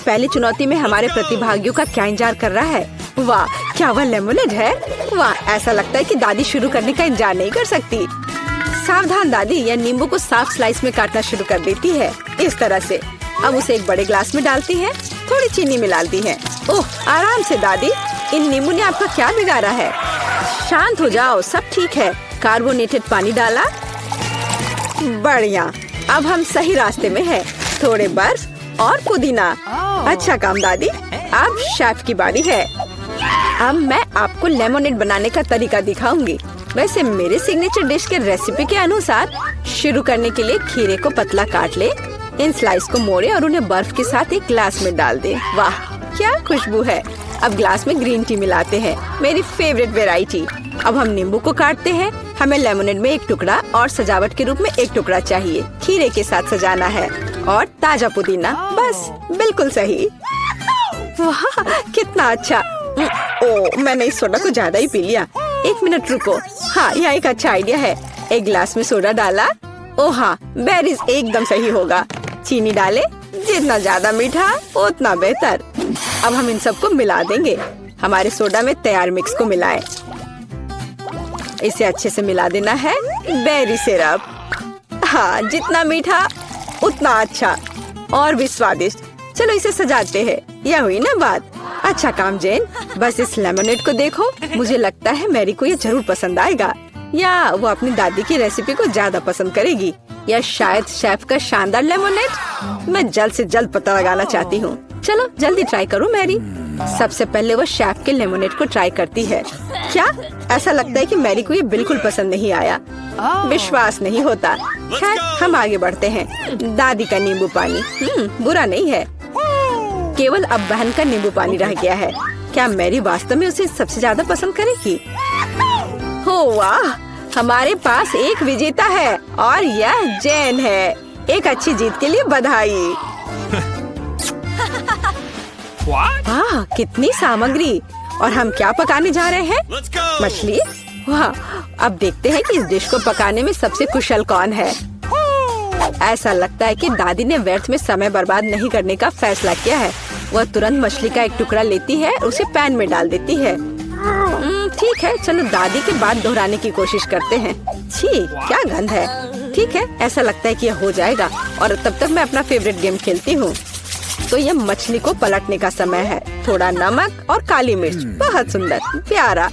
पहली चुनौती में हमारे प्रतिभागियों का क्या इंतजार कर रहा है। वाह, क्या वह लेमोनेड है? वाह, ऐसा लगता है कि दादी शुरू करने का इंतजार नहीं कर सकती। सावधान दादी, यह नींबू को साफ स्लाइस में काटना शुरू कर देती है। इस तरह से अब उसे एक बड़े ग्लास में डालती है, थोड़ी चीनी मिलाती है। ओह, आराम से दादी, इन नींबू ने आपका क्या बिगाड़ा है? शांत हो जाओ, सब ठीक है। कार्बोनेटेड पानी डाला, बढ़िया। अब हम सही रास्ते में हैं। थोड़े बर्फ और पुदीना। अच्छा काम दादी। अब शेफ की बारी है। अब मैं आपको लेमोनेड बनाने का तरीका दिखाऊंगी। वैसे मेरे सिग्नेचर डिश के रेसिपी के अनुसार शुरू करने के लिए खीरे को पतला काट ले, इन स्लाइस को मोड़े और उन्हें बर्फ के साथ एक ग्लास में डाल दे। वाह, क्या खुशबू है। अब ग्लास में ग्रीन टी मिलाते हैं, मेरी फेवरेट वेराइटी। अब हम नींबू को काटते हैं। हमें लेमोनेड में एक टुकड़ा और सजावट के रूप में एक टुकड़ा चाहिए। खीरे के साथ सजाना है और ताजा पुदीना। बस, बिल्कुल सही। वाह, कितना अच्छा। ओह, मैंने इस सोडा को ज्यादा ही पी लिया। एक मिनट रुको। हाँ, यह एक अच्छा आइडिया है। एक ग्लास में सोडा डाला। ओह हाँ, बेरीज एकदम सही होगा। चीनी डाले, जितना ज्यादा मीठा उतना बेहतर। अब हम इन सबको मिला देंगे। हमारे सोडा में तैयार मिक्स को मिलाएं। इसे अच्छे से मिला देना है। बेरी सिरप, हाँ, जितना मीठा उतना अच्छा और भी स्वादिष्ट। चलो इसे सजाते हैं। यह हुई ना बात। अच्छा काम जेन। बस इस लेमोनेड को देखो, मुझे लगता है मैरी को ये जरूर पसंद आएगा, या वो अपनी दादी की रेसिपी को ज्यादा पसंद करेगी, या शायद शेफ का शानदार लेमोनेड। मैं जल्द से जल्द पता लगाना चाहती हूँ। चलो जल्दी ट्राई करो मैरी। सबसे पहले वो शेफ के लेमोनेड को ट्राई करती है। क्या? ऐसा लगता है कि मैरी को ये बिल्कुल पसंद नहीं आया। विश्वास नहीं होता। खैर, हम आगे बढ़ते हैं। दादी का नींबू पानी बुरा नहीं है। केवल अब बहन का नींबू पानी रह गया है। क्या मैरी वास्तव में उसे सबसे ज्यादा पसंद करेगी? हो वाह, हमारे पास एक विजेता है और यह जैन है। एक अच्छी जीत के लिए बधाई। वाह, कितनी सामग्री। और हम क्या पकाने जा रहे हैं? मछली। वाह, अब देखते हैं कि इस डिश को पकाने में सबसे कुशल कौन है। ऐसा लगता है कि दादी ने व्यर्थ में समय बर्बाद नहीं करने का फैसला किया है। वह तुरंत मछली का एक टुकड़ा लेती है, उसे पैन में डाल देती है। ठीक है, चलो दादी की बात दोहराने की कोशिश करते हैं। छी, क्या गंध है। ठीक है, ऐसा लगता है कि यह हो जाएगा और तब तक मैं अपना फेवरेट गेम खेलती हूँ। तो यह मछली को पलटने का समय है। थोड़ा नमक और काली मिर्च। बहुत सुंदर, प्यारा।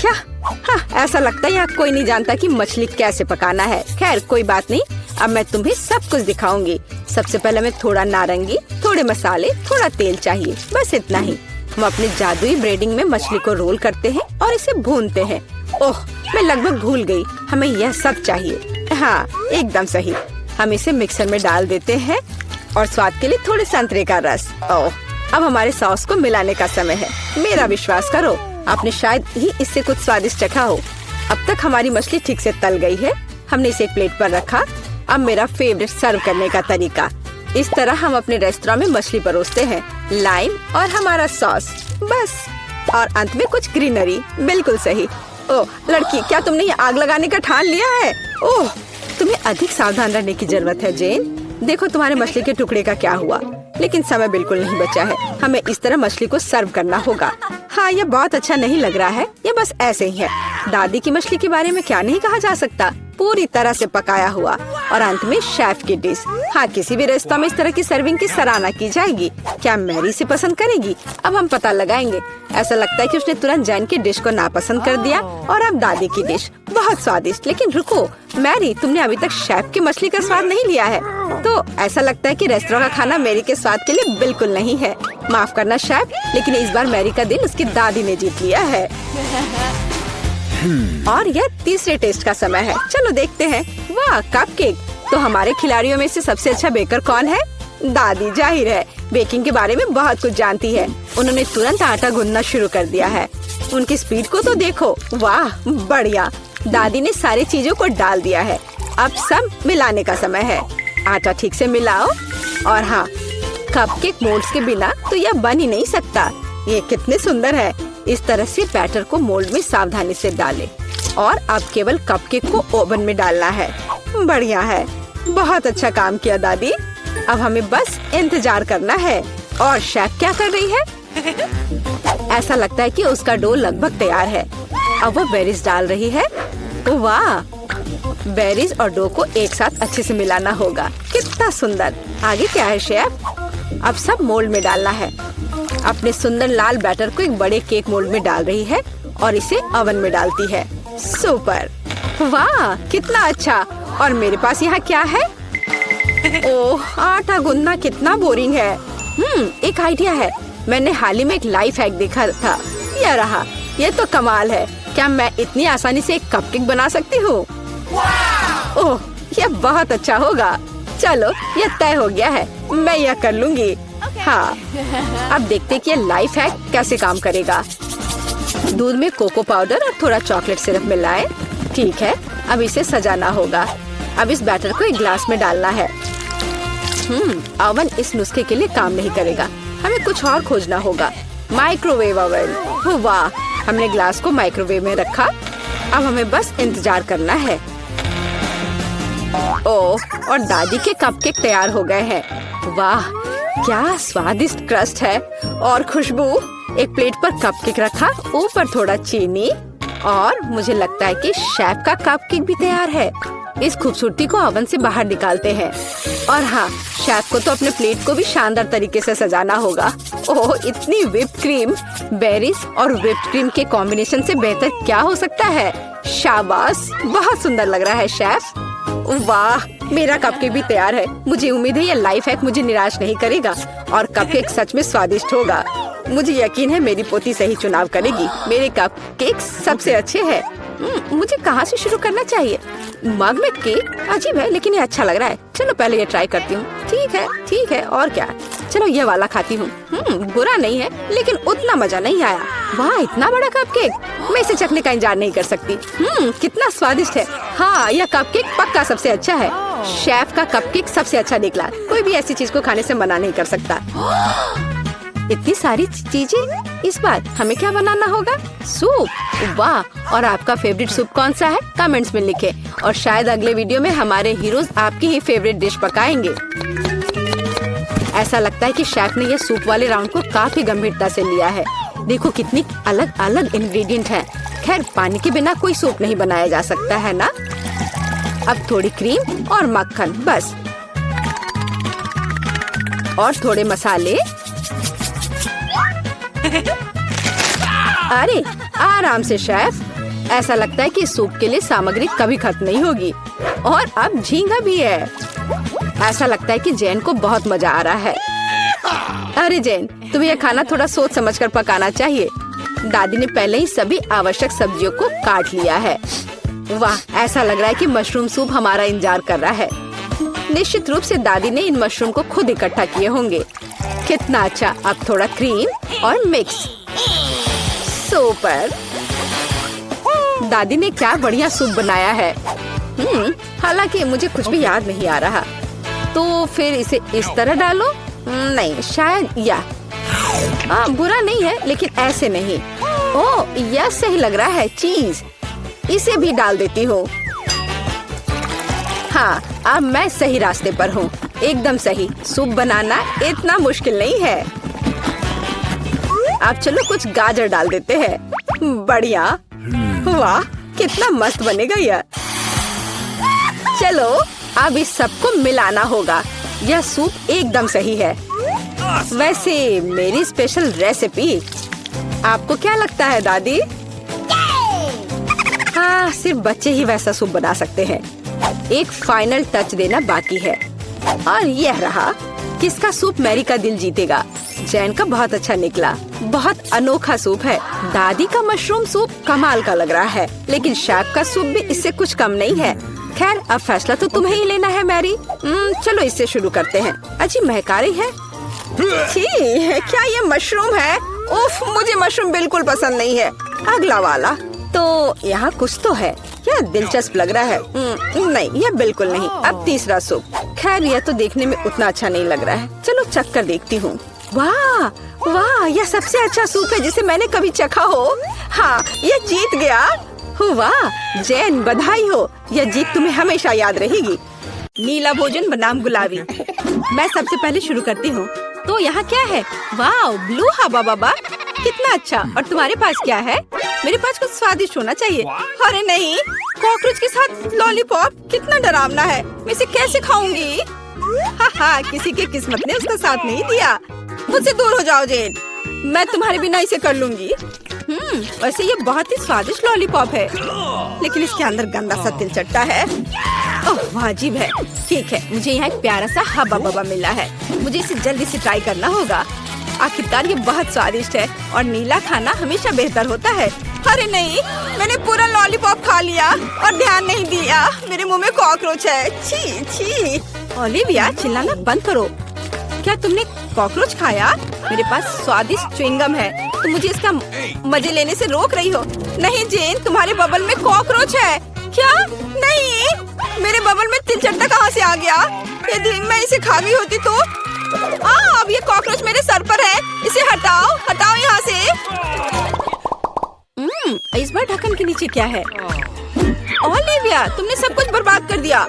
क्या? हाँ, ऐसा लगता है यहाँ कोई नहीं जानता कि मछली कैसे पकाना है। खैर, कोई बात नहीं, अब मैं तुम्हें सब कुछ दिखाऊंगी। सबसे पहले हमें थोड़ा नारंगी, थोड़े मसाले, थोड़ा तेल चाहिए, बस इतना ही। हम अपने जादुई ब्रेडिंग में मछली को रोल करते हैं और इसे भूनते हैं। ओह, मैं लगभग भूल गई, हमें यह सब चाहिए। हाँ, एकदम सही। हम इसे मिक्सर में डाल देते हैं और स्वाद के लिए थोड़े संतरे का रस। ओह, अब हमारे सॉस को मिलाने का समय है। मेरा विश्वास करो, आपने शायद ही इससे कुछ स्वादिष्ट चखा हो। अब तक हमारी मछली ठीक से तल गई है। हमने इसे एक प्लेट पर रखा। अब मेरा फेवरेट सर्व करने का तरीका। इस तरह हम अपने रेस्टोरेंट में मछली परोसते हैं। लाइम और हमारा सॉस, बस। और अंत में कुछ ग्रीनरी। बिल्कुल सही। ओह लड़की, क्या तुमने ये आग लगाने का ठान लिया है? ओह, तुम्हें अधिक सावधान रहने की जरूरत है जेन। देखो तुम्हारे मछली के टुकड़े का क्या हुआ। लेकिन समय बिल्कुल नहीं बचा है। हमें इस तरह मछली को सर्व करना होगा। हाँ, ये बहुत अच्छा नहीं लग रहा है। ये बस ऐसे ही है। दादी की मछली के बारे में क्या नहीं कहा जा सकता। पूरी तरह से पकाया हुआ। और अंत में शेफ की डिश। हाँ, किसी भी रेस्तरां में इस तरह की सर्विंग की सराहना की जाएगी। क्या मैरी इसे पसंद करेगी? अब हम पता लगाएंगे। ऐसा लगता है कि उसने तुरंत जैन की डिश को नापसंद कर दिया और अब दादी की डिश। बहुत स्वादिष्ट। लेकिन रुको मैरी, तुमने अभी तक शेफ की मछली का स्वाद नहीं लिया है। तो ऐसा लगता है कि रेस्टोरेंट का खाना मैरी के स्वाद के लिए बिल्कुल नहीं है। माफ करना शेफ, लेकिन इस बार मैरी का दिल उसकी दादी ने जीत लिया है। और यह तीसरे टेस्ट का समय है। चलो देखते हैं। वाह, कपकेक। तो हमारे खिलाड़ियों में से सबसे अच्छा बेकर कौन है? दादी, जाहिर है। बेकिंग के बारे में बहुत कुछ जानती है। उन्होंने तुरंत आटा गूंदना शुरू कर दिया है। उनकी स्पीड को तो देखो। वाह, बढ़िया। दादी ने सारी चीजों को डाल दिया है। अब सब मिलाने का समय है। आटा ठीक से मिलाओ। और हाँ, कपकेक मोल्ड्स के बिना तो यह बन ही नहीं सकता। ये कितने सुंदर है। इस तरह से बैटर को मोल्ड में सावधानी से डालें। और अब केवल कपकेक को ओवन में डालना है। बढ़िया है, बहुत अच्छा काम किया दादी। अब हमें बस इंतजार करना है। और शेफ क्या कर रही है? ऐसा लगता है कि उसका डो लगभग तैयार है। अब वो बेरीज डाल रही है। वाह, बेरीज और डो को एक साथ अच्छे से मिलाना होगा। कितना सुंदर। आगे क्या है शेफ? अब सब मोल्ड में डालना है। अपने सुंदर लाल बैटर को एक बड़े केक मोल्ड में डाल रही है और इसे ओवन में डालती है। सुपर, वाह कितना अच्छा। और मेरे पास यहाँ क्या है? ओह, आटा गूंदना कितना बोरिंग है। एक आइडिया है। मैंने हाल ही में एक लाइफ हैक देखा था। यह रहा। ये तो कमाल है। क्या मैं इतनी आसानी से एक कपकेक बना सकती हूँ? ओह, यह बहुत अच्छा होगा। चलो, यह तय हो गया है। मैं यह कर लूंगी। हाँ, अब देखते कि यह लाइफ हैक कैसे काम करेगा। दूध में कोको पाउडर और थोड़ा चॉकलेट सिरप मिलाएं। ठीक है, अब इसे सजाना होगा। अब इस बैटर को एक ग्लास में डालना है। ओवन इस नुस्खे के लिए काम नहीं करेगा। हमें कुछ और खोजना होगा। Microwave oven. वाह, हमने ग्लास को माइक्रोवेव में रखा। अब हमें बस इंतजार करना है। ओह, और दादी के कपकेक तैयार हो गए हैं। वाह, क्या स्वादिष्ट क्रस्ट है और खुशबू। एक प्लेट पर कपकेक रखा, ऊपर थोड़ा चीनी और मुझे लगता है कि शेफ का कपकेक भी तैयार है। इस खूबसूरती को ओवन से बाहर निकालते हैं। और हाँ, शेफ को तो अपने प्लेट को भी शानदार तरीके से सजाना होगा। ओह, इतनी व्हिप्ड क्रीम। बेरीज और व्हिप्ड क्रीम के कॉम्बिनेशन से बेहतर क्या हो सकता है? शाबाश, बहुत सुंदर लग रहा है शेफ। वाह, मेरा कपकेक भी तैयार है। मुझे उम्मीद है ये लाइफ हैक मुझे निराश नहीं करेगा और कपकेक सच में स्वादिष्ट होगा। मुझे यकीन है मेरी पोती सही चुनाव करेगी। मेरे कपकेक सबसे अच्छे हैं। मुझे कहाँ से शुरू करना चाहिए? मग में केक अजीब है, लेकिन ये अच्छा लग रहा है। चलो पहले ये ट्राई करती हूँ। ठीक है, और क्या? चलो ये वाला खाती हूँ। बुरा नहीं है, लेकिन उतना मजा नहीं आया। वाह, इतना बड़ा कपकेक। मैं इसे चखने का इंतजार नहीं कर सकती। कितना स्वादिष्ट है। हाँ, यह कपकेक पक्का सबसे अच्छा है। शेफ का कपकेक सबसे अच्छा निकला। कोई भी ऐसी चीज को खाने से मना नहीं कर सकता। इतनी सारी चीजें। इस बार हमें क्या बनाना होगा? सूप। वाह, और आपका फेवरेट सूप कौन सा है? कमेंट्स में लिखें। और शायद अगले वीडियो में हमारे हीरोज आपकी ही फेवरेट डिश पकाएंगे। ऐसा लगता है कि शेफ ने ये सूप वाले राउंड को काफी गंभीरता से लिया है। देखो कितनी अलग अलग इंग्रेडिएंट हैं। खैर, पानी के बिना कोई सूप नहीं बनाया जा सकता है ना। अब थोड़ी क्रीम और मक्खन बस, और थोड़े मसाले। अरे आराम से शेफ। ऐसा लगता है कि सूप के लिए सामग्री कभी खत्म नहीं होगी। और अब झींगा भी है। ऐसा लगता है कि जैन को बहुत मजा आ रहा है। अरे जैन, तुम्हें यह खाना थोड़ा सोच समझकर पकाना चाहिए। दादी ने पहले ही सभी आवश्यक सब्जियों को काट लिया है। वाह, ऐसा लग रहा है कि मशरूम सूप हमारा इंतजार कर रहा है। निश्चित रूप से दादी ने इन मशरूम को खुद इकट्ठा किए होंगे। कितना अच्छा। अब थोड़ा क्रीम और मिक्स। सुपर, दादी ने क्या बढ़िया सूप बनाया है। हालांकि मुझे कुछ भी याद नहीं आ रहा। तो फिर इसे इस तरह डालो। नहीं, शायद बुरा नहीं है, लेकिन ऐसे नहीं। ओह, यह सही लग रहा है। चीज, इसे भी डाल देती हूँ। हाँ, अब मैं सही रास्ते पर हूँ। एकदम सही। सूप बनाना इतना मुश्किल नहीं है। अब चलो कुछ गाजर डाल देते हैं। बढ़िया। वाह, कितना मस्त बनेगा यह। चलो अब इस सबको मिलाना होगा। यह सूप एकदम सही है। वैसे मेरी स्पेशल रेसिपी, आपको क्या लगता है दादी? हाँ, सिर्फ बच्चे ही वैसा सूप बना सकते हैं। एक फाइनल टच देना बाकी है। और यह रहा। किसका सूप मैरी का दिल जीतेगा? जैन का बहुत अच्छा निकला। बहुत अनोखा सूप है। दादी का मशरूम सूप कमाल का लग रहा है, लेकिन शेफ का सूप भी इससे कुछ कम नहीं है। खैर, अब फैसला तो तुम्हें ही लेना है मैरी। चलो इससे शुरू करते हैं। अच्छी महक आ रही है। क्या ये मशरूम है? उफ, मुझे मशरूम बिल्कुल पसंद नहीं है। अगला वाला। तो यहाँ कुछ तो है। यह दिलचस्प लग रहा है। नहीं, यह बिल्कुल नहीं। अब तीसरा सूप। खैर, यह तो देखने में उतना अच्छा नहीं लग रहा है। चलो चख कर देखती हूँ। वाह वाह, यह सबसे अच्छा सूप है जिसे मैंने कभी चखा हो। हाँ, यह जीत गया। वाह जैन, बधाई हो। यह जीत तुम्हें हमेशा याद रहेगी। नीला भोजन बनाम गुलाबी। मैं सबसे पहले शुरू करती हूँ। तो यहाँ क्या है? वाओ, ब्लू हवा बाबा, कितना अच्छा। और तुम्हारे पास क्या है? मेरे पास कुछ स्वादिष्ट होना चाहिए। अरे नहीं, कॉकरोच के साथ लॉलीपॉप, कितना डरावना है। मैं इसे कैसे खाऊंगी? हा, किसी की किस्मत ने उसका साथ नहीं दिया। मुझसे दूर हो जाओ जेन, मैं तुम्हारे बिना इसे कर लूंगी। वैसे ये बहुत ही स्वादिष्ट लॉलीपॉप है, लेकिन इसके अंदर गंदा सा तिल चट्टा है। ओह, अजीब है। ठीक है, मुझे यहाँ एक प्यारा सा हब्बा बब्बा मिला है। मुझे इसे जल्दी से ट्राई करना होगा। आखिरकार ये बहुत स्वादिष्ट है और नीला खाना हमेशा बेहतर होता है। अरे नहीं, मैंने पूरा लॉलीपॉप खा लिया और ध्यान नहीं दिया। मेरे मुंह में कॉकरोच है। छी छी। ओलिविया, चिल्लाना बंद करो। क्या तुमने कॉकरोच खाया? मेरे पास स्वादिष्ट च्युइंगम है, तुम मुझे इसका मजे लेने से रोक रही हो। नहीं जेन, तुम्हारे बबल में कॉकरोच है। क्या? नहीं, मेरे बबल में तिल चट्टा कहाँ से आ गया? यदि मैं इसे खा गई होती तो। अब ये कॉकरोच मेरे सर पर है। इसे हटाओ, हटाओ यहाँ से। इस बार ढक्कन के नीचे क्या है? ओलिविया, तुमने सब कुछ बर्बाद कर दिया।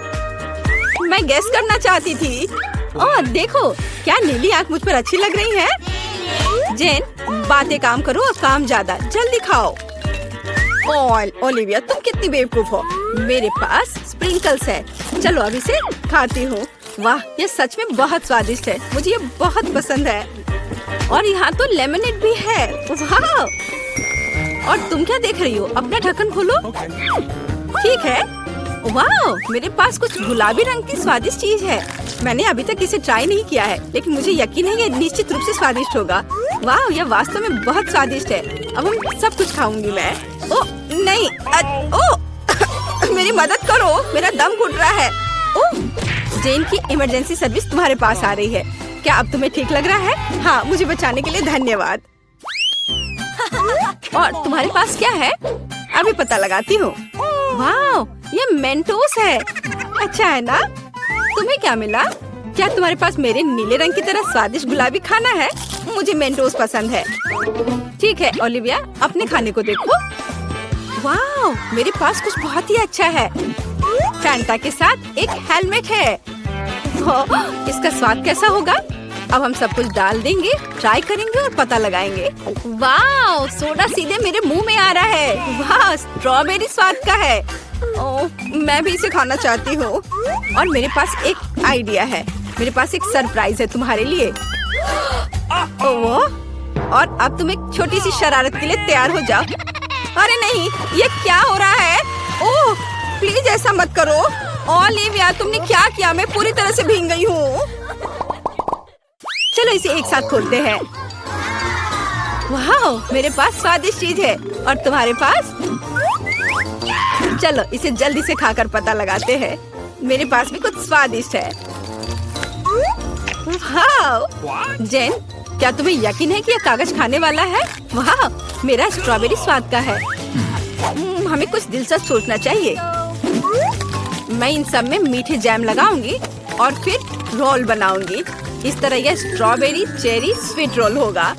मैं गेस करना चाहती थी। ओह देखो, क्या नीली आंख मुझ पर अच्छी लग रही है। जेन, बातें काम करो और काम ज्यादा। जल्दी खाओ। ओलिविया, तुम कितनी बेवकूफ हो। मेरे पास स्प्रिंकल्स है। चलो अब इसे खाती हूँ। वाह, ये सच में बहुत स्वादिष्ट है। मुझे ये बहुत पसंद है। और यहाँ तो लेमनेड भी है। वाह! और तुम क्या देख रही हो? अपना ढक्कन खोलो। ठीक है। वाह, मेरे पास कुछ गुलाबी रंग की स्वादिष्ट चीज है। मैंने अभी तक इसे ट्राई नहीं किया है, लेकिन मुझे यकीन है ये निश्चित रूप से स्वादिष्ट होगा। वाह, यह वास्तव में बहुत स्वादिष्ट है। अब हम सब कुछ खाऊंगी मैं। ओह नहीं, मेरी मदद करो, मेरा दम घुट रहा है। ओह, जेन की इमरजेंसी सर्विस तुम्हारे पास आ रही है। क्या अब तुम्हें ठीक लग रहा है? हाँ, मुझे बचाने के लिए धन्यवाद। और तुम्हारे पास क्या है? अभी पता लगाती हूँ। वाह, ये मेंटोस है। अच्छा है ना? तुम्हें क्या मिला? क्या तुम्हारे पास मेरे नीले रंग की तरह स्वादिष्ट गुलाबी खाना है? मुझे मेंटोस पसंद है। ठीक है ओलिविया, अपने खाने को देखो। वाह, मेरे पास कुछ बहुत ही अच्छा है। फैंटा के साथ एक हेलमेट है। इसका स्वाद कैसा होगा? अब हम सब कुछ डाल देंगे, ट्राई करेंगे और पता लगाएंगे। वाह, सोडा सीधे मेरे मुंह में आ रहा है। वाह, स्ट्रॉबेरी स्वाद का है। ओह, मैं भी इसे खाना चाहती हूँ। और मेरे पास एक आइडिया है। मेरे पास एक सरप्राइज है तुम्हारे लिए। ओह, और अब तुम एक छोटी सी शरारत के लिए तैयार हो जाओ। अरे नहीं, ये क्या हो रहा है? ओह, प्लीज ऐसा मत करो। ओलिविया, तुमने क्या किया? मैं पूरी तरह से भीग गई हूँ। चलो इसे एक साथ खोलते हैं। वाह, मेरे पास स्वादिष्ट चीज है और तुम्हारे पास? चलो इसे जल्दी से खाकर पता लगाते हैं। मेरे पास भी कुछ स्वादिष्ट है। वाह, जेन, क्या तुम्हें यकीन है कि यह कागज खाने वाला है? वाह, मेरा स्ट्रॉबेरी स्वाद का है। हमें कुछ दिलचस्प सोचना चाहिए। मैं इन सब में मीठे जैम लगाऊंगी और फिर रोल बनाऊंगी। इस तरह यह स्ट्रॉबेरी चेरी स्वीट रोल होगा।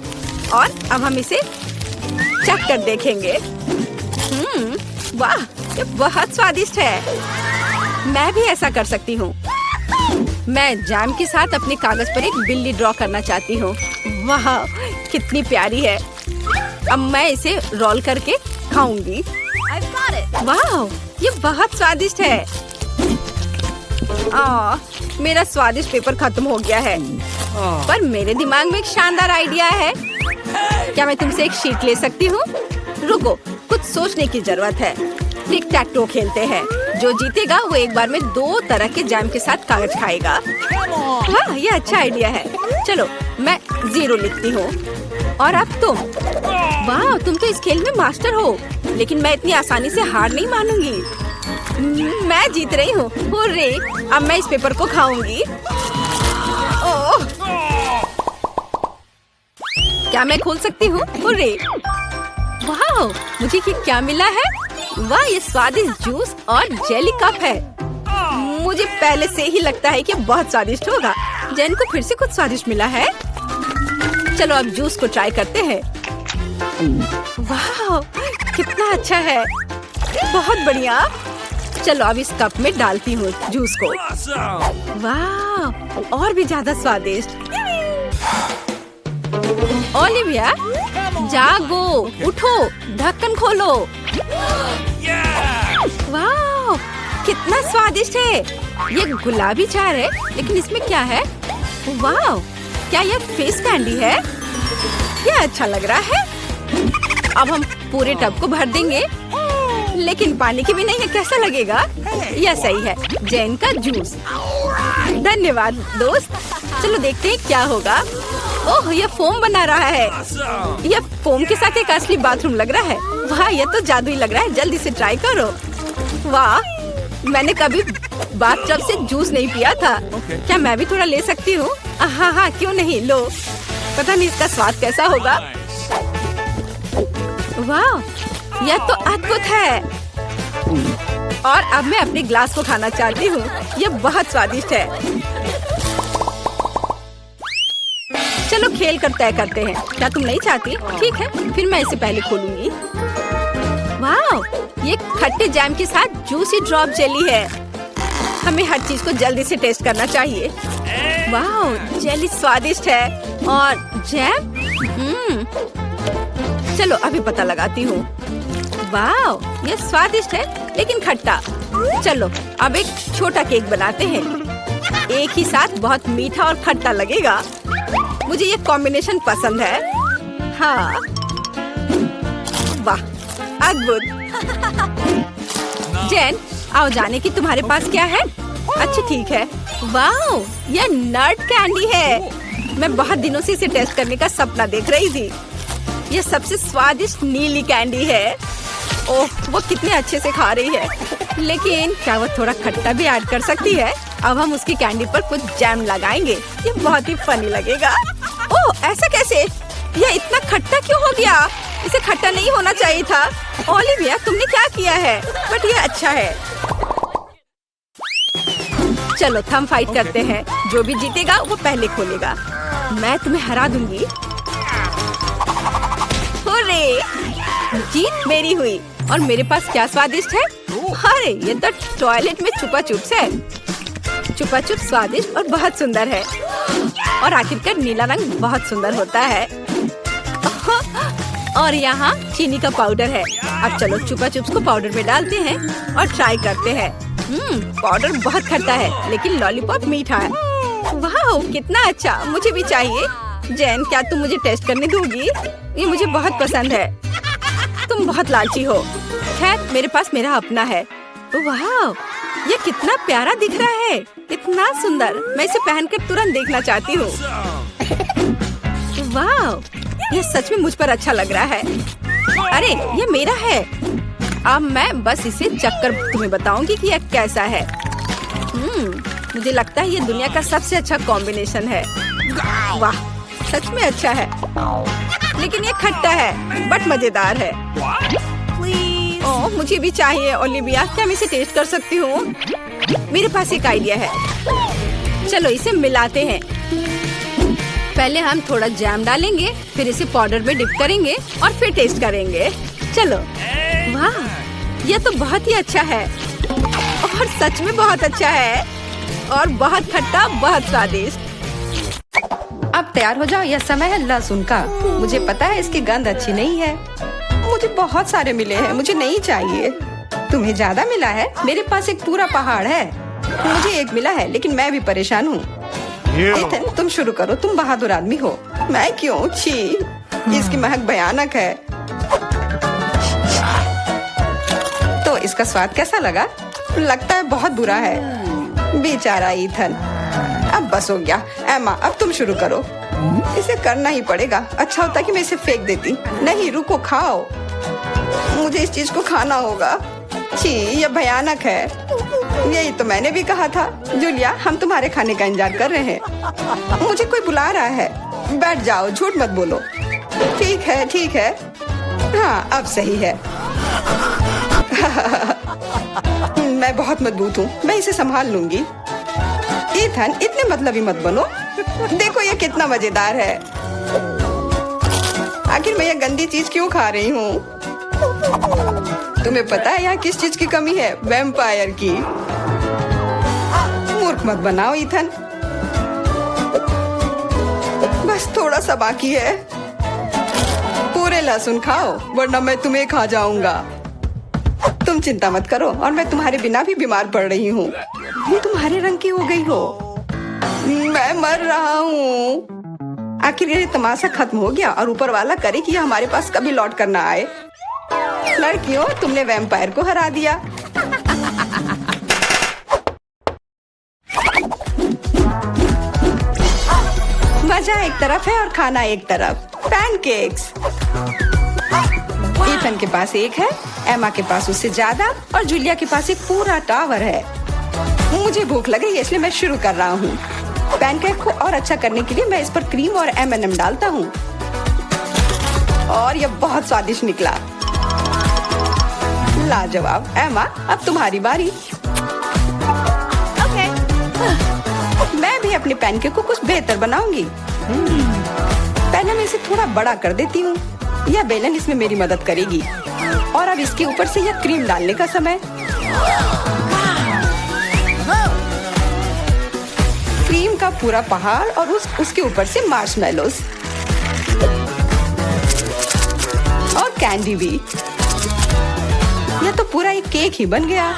और अब हम इसे चख कर देखेंगे। वाह, ये बहुत स्वादिष्ट है। मैं भी ऐसा कर सकती हूँ। मैं जैम के साथ अपने कागज पर एक बिल्ली ड्रॉ करना चाहती हूँ। वाह, कितनी प्यारी है। अब मैं इसे रोल करके खाऊंगी। वाह, ये बहुत स्वादिष्ट है। मेरा स्वादिष्ट पेपर खत्म हो गया है। पर मेरे दिमाग में एक शानदार आइडिया है। क्या मैं तुमसे एक शीट ले सकती हूँ? रुको, कुछ सोचने की जरूरत है। टिक टैक टो खेलते हैं। जो जीतेगा वो एक बार में 2 तरह के जैम के साथ कागज खाएगा। वाह, ये अच्छा आइडिया है। चलो मैं 0 लिखती हूँ। और अब तुम? वाह, तुम तो इस खेल में मास्टर हो। लेकिन मैं इतनी आसानी से हार नहीं मानूंगी। मैं जीत रही हूँ। हुर्रे, अब मैं इस पेपर को खाऊंगी। ओह, क्या मैं खोल सकती हूँ? हुर्रे! वाह, मुझे ये क्या मिला है? वाह, ये स्वादिष्ट जूस और जेली कप है। मुझे पहले से ही लगता है कि बहुत स्वादिष्ट होगा। जेन को फिर से कुछ स्वादिष्ट मिला है। चलो अब जूस को ट्राई करते हैं। वाह, कितना अच्छा है। बहुत बढ़िया। चलो अब इस कप में डालती हूँ जूस को। वाह, और भी ज्यादा स्वादिष्ट। ओलिविया जागो, उठो, ढक्कन खोलो। वाह, कितना स्वादिष्ट है। ये गुलाबी चार है, लेकिन इसमें क्या है? वाह, क्या ये फिश कैंडी है? ये अच्छा लग रहा है। अब हम पूरे टब को भर देंगे, लेकिन पानी की भी नहीं है। कैसा लगेगा? यह सही है। जैन का जूस। धन्यवाद दोस्त। चलो देखते हैं क्या होगा। ओह, यह फोम बना रहा है। यह फोम के साथ एक असली बाथरूम लग रहा है। वाह, यह तो जादुई लग रहा है। जल्दी से ट्राई करो। वाह, मैंने कभी बाथटब से जूस नहीं पिया था। क्या मैं भी थोड़ा ले सकती हूँ? हाँ हाँ, क्यों नहीं, लो। पता नहीं इसका स्वाद कैसा होगा। वाह, यह तो अद्भुत है। और अब मैं अपने ग्लास को खाना चाहती हूँ। यह बहुत स्वादिष्ट है। चलो खेल कर तय करते हैं। क्या तुम नहीं चाहती? ठीक है, फिर मैं इसे पहले खोलूंगी। वाह, ये खट्टे जैम के साथ जूसी ड्रॉप जेली है। हमें हर चीज को जल्दी से टेस्ट करना चाहिए। वाह, जेली स्वादिष्ट है और जैम चलो अभी पता लगाती हूँ। वाह, ये स्वादिष्ट है लेकिन खट्टा। चलो अब एक छोटा केक बनाते हैं। एक ही साथ बहुत मीठा और खट्टा लगेगा। मुझे ये कॉम्बिनेशन पसंद है। हाँ, वाह, अद्भुत। जैन, आओ जाने की तुम्हारे पास क्या है? अच्छा ठीक है। वाह, यह नट कैंडी है। मैं बहुत दिनों से इसे टेस्ट करने का सपना देख रही थी। यह सबसे स्वादिष्ट नीली कैंडी है। ओह, वो कितने अच्छे से खा रही है। लेकिन क्या वो थोड़ा खट्टा भी ऐड कर सकती है? अब हम उसकी कैंडी पर कुछ जैम लगाएंगे। ये बहुत ही फनी लगेगा। ओह, ऐसा कैसे? यह इतना खट्टा क्यों हो गया? इसे खट्टा नहीं होना चाहिए था। ओलिविया, तुमने क्या किया है? बट ये अच्छा है। चलो थम फाइट करते हैं। जो भी जीतेगा वो पहले खोलेगा। मैं तुम्हें हरा दूंगी। हुर्रे! जीत मेरी हुई। और मेरे पास क्या स्वादिष्ट है? अरे, ये तो टॉयलेट में छुपा चुप्स है। छुपा चुप स्वादिष्ट और बहुत सुंदर है। और आखिरकार नीला रंग बहुत सुंदर होता है। और यहाँ चीनी का पाउडर है। अब चलो छुपा चुप्स को पाउडर में डालते हैं और ट्राई करते हैं। पाउडर बहुत खट्टा है लेकिन लॉलीपॉप मीठा है। वाह, कितना अच्छा, मुझे भी चाहिए। जैन, क्या तुम मुझे टेस्ट करने दोगी? ये मुझे बहुत पसंद है। तुम बहुत लालची हो। खैर, मेरे पास मेरा अपना है। वाह, ये कितना प्यारा दिख रहा है। इतना सुंदर। मैं इसे पहनकर तुरंत देखना चाहती हूँ। वाह, ये सच में मुझ पर अच्छा लग रहा है। अरे, ये मेरा है। अब मैं बस इसे चक्कर तुम्हें बताऊंगी कि यह कैसा है। मुझे लगता है ये दुनिया का सबसे अच्छा कॉम्बिनेशन है। वाह, सच में अच्छा है। लेकिन ये खट्टा है बट मजेदार है। ओह, मुझे भी चाहिए। ओलिविया, क्या मैं इसे टेस्ट कर सकती हूँ? मेरे पास एक आइडिया है। चलो इसे मिलाते हैं। पहले हम थोड़ा जैम डालेंगे, फिर इसे पाउडर में डिप करेंगे और फिर टेस्ट करेंगे। चलो। वाह, यह तो बहुत ही अच्छा है और सच में बहुत अच्छा है और बहुत खट्टा, बहुत स्वादिष्ट। अब तैयार हो जाओ, यह समय है लहसुन का। मुझे पता है इसकी गंध अच्छी नहीं है। मुझे बहुत सारे मिले हैं, मुझे नहीं चाहिए। तुम्हें ज्यादा मिला है? मेरे पास एक पूरा पहाड़ है। मुझे एक मिला है लेकिन मैं भी परेशान हूँ। एथन, तुम शुरू करो। तुम बहादुर आदमी हो। मैं क्यों? छी, इसकी महक भयानक है। तो इसका स्वाद कैसा लगा? लगता है बहुत बुरा है। बेचारा ईथन। अब बस हो गया। एमा, अब तुम शुरू करो। इसे करना ही पड़ेगा। अच्छा होता कि मैं इसे फेंक देती। नहीं, रुको, खाओ। मुझे इस चीज को खाना होगा। छी, यह भयानक है। यही तो मैंने भी कहा था। जूलिया, हम तुम्हारे खाने का इंतजार कर रहे हैं। मुझे कोई बुला रहा है। बैठ जाओ, झूठ मत बोलो। ठीक है, ठीक है। हाँ, अब सही है। मैं बहुत मजबूत हूँ। मैं इसे संभाल लूंगी। ईथन, इतने मतलबी मत बनो। देखो ये कितना मजेदार है। आखिर मैं ये गंदी चीज क्यों खा रही हूँ? तुम्हें पता है यहाँ किस चीज की कमी है? वैम्पायर की। मूर्ख मत बनाओ ईथन। बस थोड़ा सा बाकी है। पूरे लहसुन खाओ वरना मैं तुम्हें खा जाऊंगा। तुम चिंता मत करो और मैं तुम्हारे बिना भी बीमार पड़ रही हूँ। ये तुम्हारे रंग की हो गई हो। मैं मर रहा हूँ। आखिर ये तमाशा खत्म हो गया और ऊपर वाला करे कि हमारे पास कभी लौट कर ना आए। लड़कियों, तुमने वैम्पायर को हरा दिया। मजा एक तरफ है और खाना एक तरफ। पैनकेक्स। ईथन के पास एक है, एमा के पास उससे ज्यादा और जूलिया के पास एक पूरा टावर है। मुझे भूख लगी है इसलिए मैं शुरू कर रहा हूँ। पैनकेक को और अच्छा करने के लिए मैं इस पर क्रीम और M&M डालता हूँ और यह बहुत स्वादिष्ट निकला। लाजवाब। एमा, अब तुम्हारी बारी। मैं भी अपने पैनकेक को कुछ बेहतर बनाऊंगी। पहले मैं इसे थोड़ा बड़ा कर देती हूँ। यह बेलन इसमें मेरी मदद करेगी। और अब इसके ऊपर से यह क्रीम डालने का समय। क्रीम का पूरा पहाड़ और उसके ऊपर से मार्शमेलोस और कैंडी भी। यह तो पूरा एक केक ही बन गया,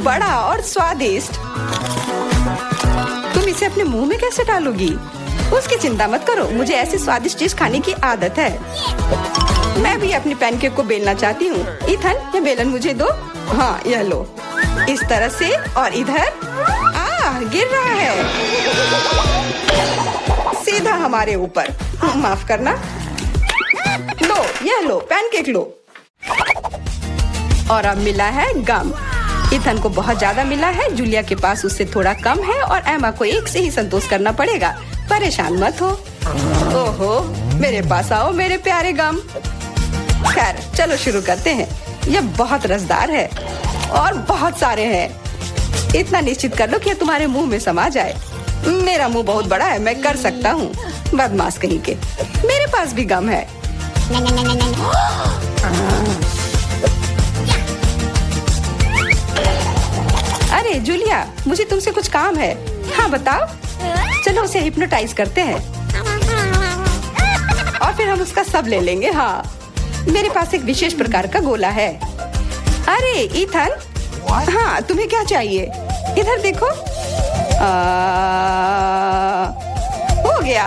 बड़ा और स्वादिष्ट। तुम इसे अपने मुंह में कैसे डालोगी? उसकी चिंता मत करो, मुझे ऐसी स्वादिष्ट चीज खाने की आदत है। मैं भी अपनी पैनकेक को बेलना चाहती हूँ। ईथन, ये बेलन मुझे दो। हाँ, यह लो। इस तरह से और इधर। गिर रहा है सीधा हमारे ऊपर। माफ करना। लो, यह लो, पैनकेक लो। और अब मिला है गम। ईथन को बहुत ज्यादा मिला है, जूलिया के पास उससे थोड़ा कम है और एमा को एक से ही संतोष करना पड़ेगा। परेशान मत हो। ओहो, मेरे पास आओ मेरे प्यारे गम। खैर, चलो शुरू करते हैं। यह बहुत रसदार है और बहुत सारे हैं। इतना निश्चित कर लो कि तुम्हारे मुंह में समा जाए। मेरा मुंह बहुत बड़ा है, मैं कर सकता हूँ। बदमाश कहीं के। मेरे पास भी गम है। अरे जूलिया, मुझे तुमसे कुछ काम है। हाँ बताओ। चलो उसे हिप्नोटाइज करते हैं और फिर हम उसका सब ले लेंगे। हाँ, मेरे पास एक विशेष प्रकार का गोला है। अरे ईथन, हाँ तुम्हें क्या चाहिए? इधर देखो। हो गया।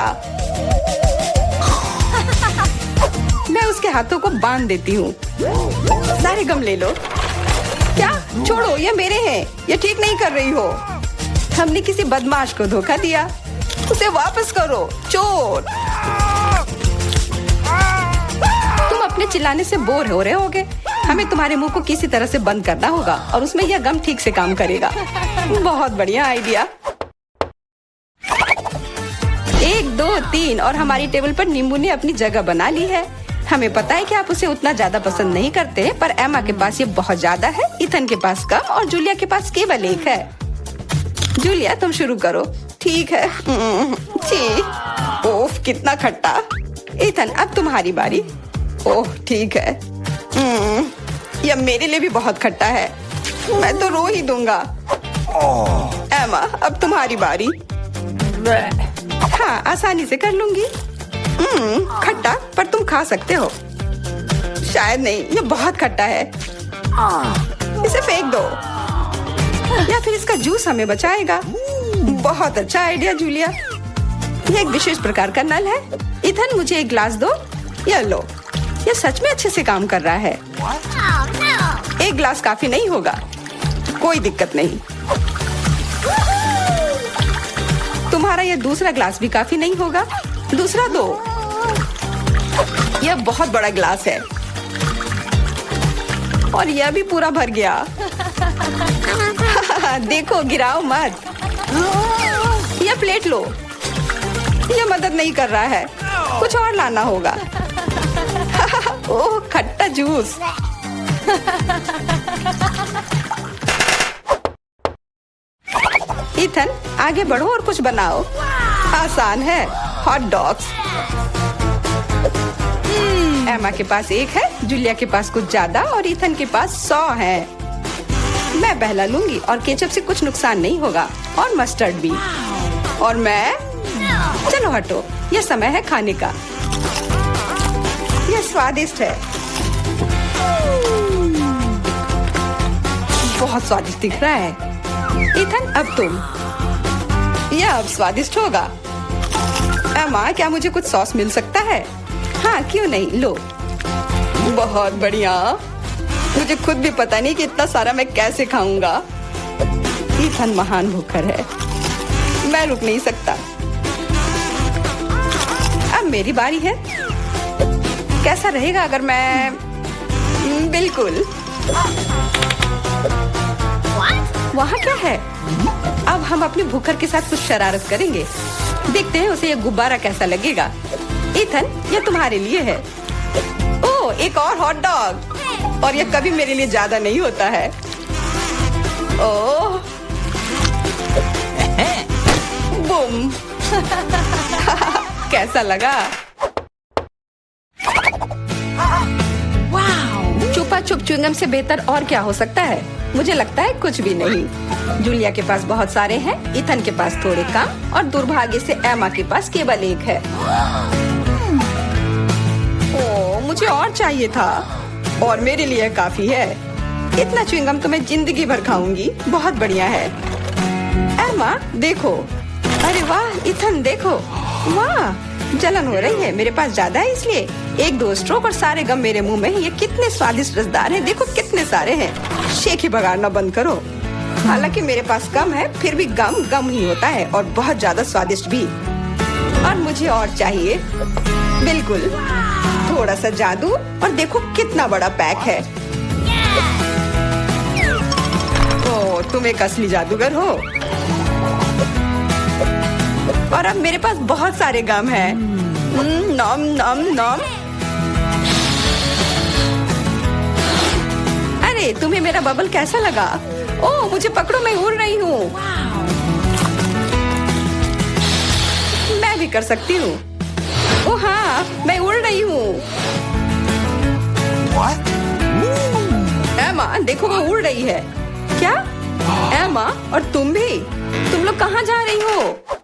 मैं उसके हाथों को बांध देती हूँ। सारे गम ले लो। क्या? छोड़ो, ये मेरे हैं। ये ठीक नहीं कर रही हो। हमने किसी बदमाश को धोखा दिया। उसे वापस करो, चोर। तुम अपने चिल्लाने से बोर हो रहे होगे। हमें तुम्हारे मुंह को किसी तरह से बंद करना होगा और उसमें यह गम ठीक से काम करेगा। बहुत बढ़िया आइडिया। 1, 2, 3 और हमारी टेबल पर नींबू ने अपनी जगह बना ली है। हमें पता है कि आप उसे उतना ज्यादा पसंद नहीं करते, पर एमा के पास ये बहुत ज्यादा है, ईथन के पास कम और जूलिया के पास केवल एक है। जूलिया, तुम शुरू करो। ठीक है। ओह, कितना खट्टा। ईथन, अब तुम्हारी बारी। ओह, ठीक है। यह मेरे लिए भी बहुत खट्टा है। मैं तो रो ही दूंगा। एमा, अब तुम्हारी बारी। हाँ, आसानी से कर लूंगी। खट्टा, पर तुम खा सकते हो। शायद नहीं, ये बहुत खट्टा है। इसे फेंक दो या फिर इसका जूस हमें बचाएगा। बहुत अच्छा आइडिया जूलिया। यह एक विशेष प्रकार का नल है। ईथन, मुझे एक ग्लास दो। यह लो। यह सच में अच्छे से काम कर रहा है। एक ग्लास काफी नहीं होगा। कोई दिक्कत नहीं। तुम्हारा यह दूसरा ग्लास भी काफी नहीं होगा। दूसरा दो। यह बहुत बड़ा ग्लास है और यह भी पूरा भर गया। देखो, गिराओ मत। यह प्लेट लो। यह मदद नहीं कर रहा है। कुछ और लाना होगा। ओह, खट्टा जूस। ईथन, आगे बढ़ो और कुछ बनाओ। आसान है। Hot dogs. एमा के पास एक है, जूलिया के पास कुछ ज्यादा और ईथन के पास 100 है। मैं पहला लूंगी और केचप से कुछ नुकसान नहीं होगा और मस्टर्ड भी। और मैं। चलो हटो, यह समय है खाने का। यह स्वादिष्ट है। बहुत स्वादिष्ट दिख रहा है। इथन, अब तुम। यह अब स्वादिष्ट होगा। माँ, क्या मुझे कुछ सॉस मिल सकता है? हाँ, क्यों नहीं, लो। बहुत बढ़िया। मुझे खुद भी पता नहीं कि इतना सारा मैं कैसे खाऊंगा। इथन महान भूखर है, मैं रुक नहीं सकता। अब मेरी बारी है। कैसा रहेगा अगर मैं... बिल्कुल। वहाँ क्या है? अब हम अपने भूखर के साथ कुछ शरारत करेंगे। देखते हैं उसे ये गुब्बारा कैसा लगेगा। इथन, ये तुम्हारे लिए है। ओह, एक और हॉट डॉग। और ये कभी मेरे लिए ज्यादा नहीं होता है। ओह, बूम। कैसा लगा? चुपा चुप च्युइंगम से बेहतर और क्या हो सकता है? मुझे लगता है कुछ भी नहीं। जूलिया के पास बहुत सारे हैं, इथन के पास थोड़े कम और दुर्भाग्य से एमा के पास केवल एक है। ओह, मुझे और चाहिए था और मेरे लिए काफी है। इतना च्युइंगम तो मैं जिंदगी भर खाऊंगी। बहुत बढ़िया है। एमा, देखो। अरे वाह, इथन देखो। वाह, जलन हो रही है। मेरे पास ज्यादा है इसलिए 1-2 स्ट्रोक और सारे गम मेरे मुंह में। ये कितने स्वादिष्ट रसदार हैं। देखो कितने सारे हैं। शेख ही बगाड़ना बंद करो। हालांकि मेरे पास कम है, फिर भी गम गम ही होता है और बहुत ज्यादा स्वादिष्ट भी। और मुझे और चाहिए। बिल्कुल, थोड़ा सा जादू और देखो कितना बड़ा पैक है। ओह, तुम एक असली जादूगर हो। और अब मेरे पास बहुत सारे गम हैं। नॉम नॉम नॉम। अरे, तुम्हें मेरा बबल कैसा लगा? ओह, मुझे पकड़ो, मैं उड़ रही हूँ। मैं भी कर सकती हूँ। ओह हाँ, मैं उड़ रही हूँ। एमा, देखो वो उड़ रही है। क्या? एमा, और तुम भी? तुम लोग कहाँ जा रही हो?